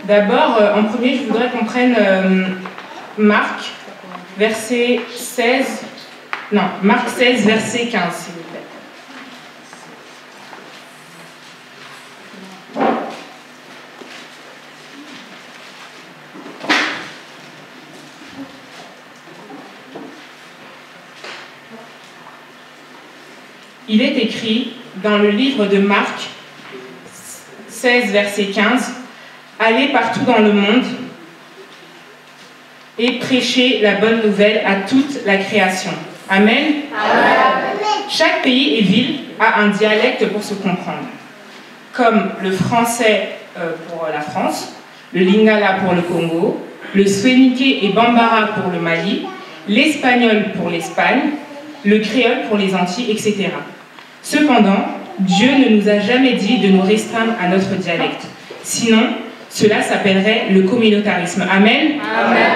D'abord, en premier, je voudrais qu'on prenne Marc, verset 16. Non, Marc 16, verset 15, s'il vous plaît. Il est écrit dans le livre de Marc 16, verset 15, « Allez partout dans le monde et prêchez la bonne nouvelle à toute la création. » Amen. Amen. Chaque pays et ville a un dialecte pour se comprendre, comme le français pour la France, le lingala pour le Congo, le swéniké et bambara pour le Mali, l'espagnol pour l'Espagne, le créole pour les Antilles, etc. Cependant, Dieu ne nous a jamais dit de nous restreindre à notre dialecte. Sinon, cela s'appellerait le communautarisme. Amen. Amen.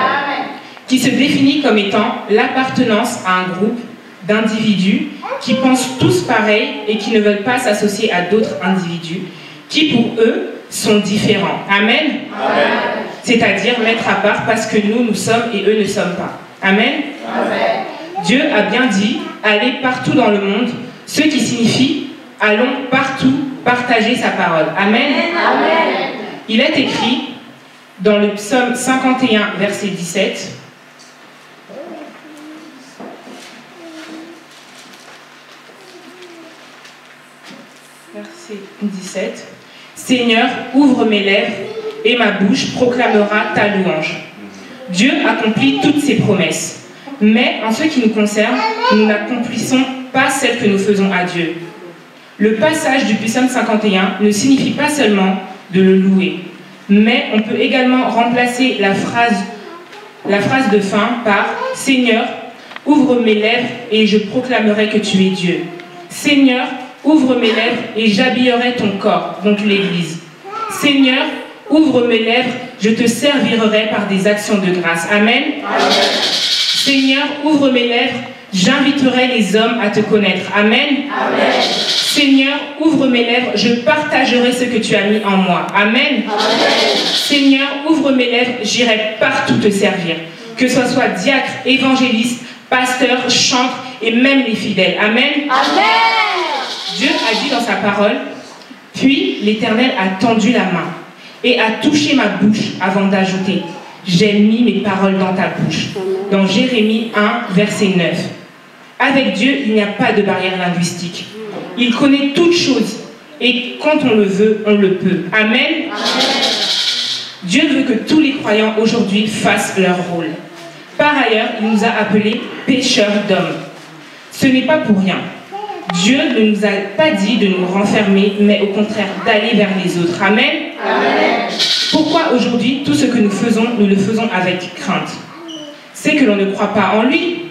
Qui se définit comme étant l'appartenance à un groupe d'individus qui pensent tous pareil et qui ne veulent pas s'associer à d'autres individus qui, pour eux, sont différents. Amen. Amen. C'est-à-dire mettre à part parce que nous sommes et eux ne sommes pas. Amen. Amen. Dieu a bien dit « Allez partout dans le monde », ce qui signifie « Allons partout partager sa parole ». Amen. Amen. Il est écrit dans le psaume 51, verset 17, verset 17, « Seigneur, ouvre mes lèvres et ma bouche proclamera ta louange. » Dieu accomplit toutes ses promesses. Mais en ce qui nous concerne, nous n'accomplissons pas celles que nous faisons à Dieu. Le passage du psaume 51 ne signifie pas seulement de le louer, mais on peut également remplacer la phrase de fin par « Seigneur, ouvre mes lèvres et je proclamerai que tu es Dieu. Seigneur, ouvre mes lèvres et j'habillerai ton corps, donc l'Église. Seigneur, ouvre mes lèvres, je te servirai par des actions de grâce. » Amen. Amen. Seigneur, ouvre mes lèvres, j'inviterai les hommes à te connaître. Amen. Amen. Seigneur, ouvre mes lèvres, je partagerai ce que tu as mis en moi. Amen. Amen. Seigneur, ouvre mes lèvres, j'irai partout te servir. Que ce soit diacre, évangéliste, pasteur, chantre et même les fidèles. Amen. Amen. Dieu a dit dans sa parole, puis l'Éternel a tendu la main et a touché ma bouche avant d'ajouter, j'ai mis mes paroles dans ta bouche. Dans Jérémie 1, verset 9. Avec Dieu, il n'y a pas de barrière linguistique. Il connaît toutes choses et quand on le veut, on le peut. Amen. Amen. Dieu veut que tous les croyants aujourd'hui fassent leur rôle. Par ailleurs, il nous a appelés pécheurs d'hommes. Ce n'est pas pour rien. Dieu ne nous a pas dit de nous renfermer, mais au contraire d'aller vers les autres. Amen. Amen. Pourquoi aujourd'hui, tout ce que nous faisons, nous le faisons avec crainte? C'est que l'on ne croit pas en lui.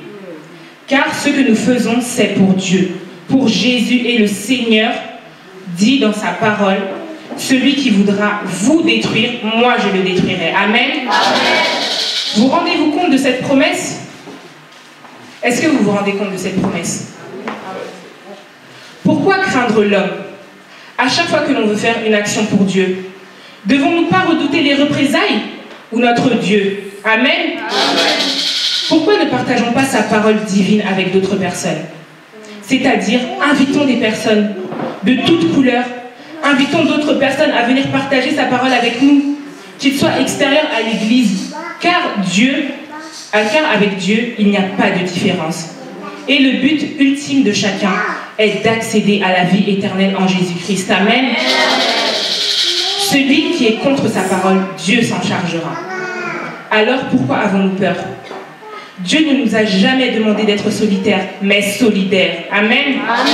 Car ce que nous faisons, c'est pour Dieu, pour Jésus et le Seigneur dit dans sa parole, celui qui voudra vous détruire, moi je le détruirai. Amen. Amen. Vous rendez-vous compte de cette promesse? Est-ce que vous vous rendez compte de cette promesse? Pourquoi craindre l'homme? À chaque fois que l'on veut faire une action pour Dieu, devons-nous pas redouter les représailles ou notre Dieu? Amen. Amen. Pourquoi ne partageons pas sa parole divine avec d'autres personnes? C'est-à-dire, invitons des personnes de toutes couleurs, invitons d'autres personnes à venir partager sa parole avec nous, qu'ils soient extérieurs à l'Église, car avec Dieu, il n'y a pas de différence. Et le but ultime de chacun est d'accéder à la vie éternelle en Jésus-Christ. Amen. Celui qui est contre sa parole, Dieu s'en chargera. Alors pourquoi avons-nous peur? Dieu ne nous a jamais demandé d'être solitaires, mais solidaires. Amen. Amen.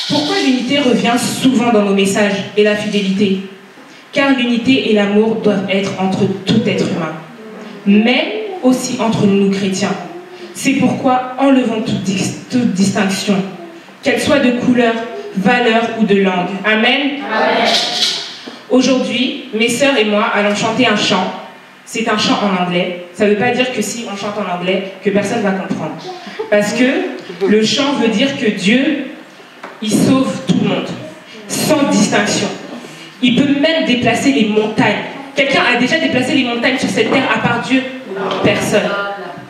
Pourquoi l'unité revient souvent dans nos messages et la fidélité? Car l'unité et l'amour doivent être entre tout être humain, mais aussi entre nous chrétiens. C'est pourquoi enlevons toute distinction, qu'elle soit de couleur, valeur ou de langue. Amen. Amen. Aujourd'hui, mes sœurs et moi allons chanter un chant. C'est un chant en anglais. Ça ne veut pas dire que si on chante en anglais, que personne ne va comprendre. Parce que le chant veut dire que Dieu, il sauve tout le monde, sans distinction. Il peut même déplacer les montagnes, Quelqu'un a déjà déplacé les montagnes sur cette terre à part Dieu? Personne.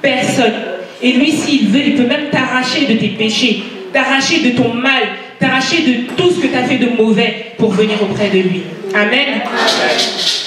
Personne. Et lui, s'il veut, il peut même t'arracher de tes péchés, t'arracher de ton mal, t'arracher de tout ce que tu as fait de mauvais pour venir auprès de lui. Amen. Amen.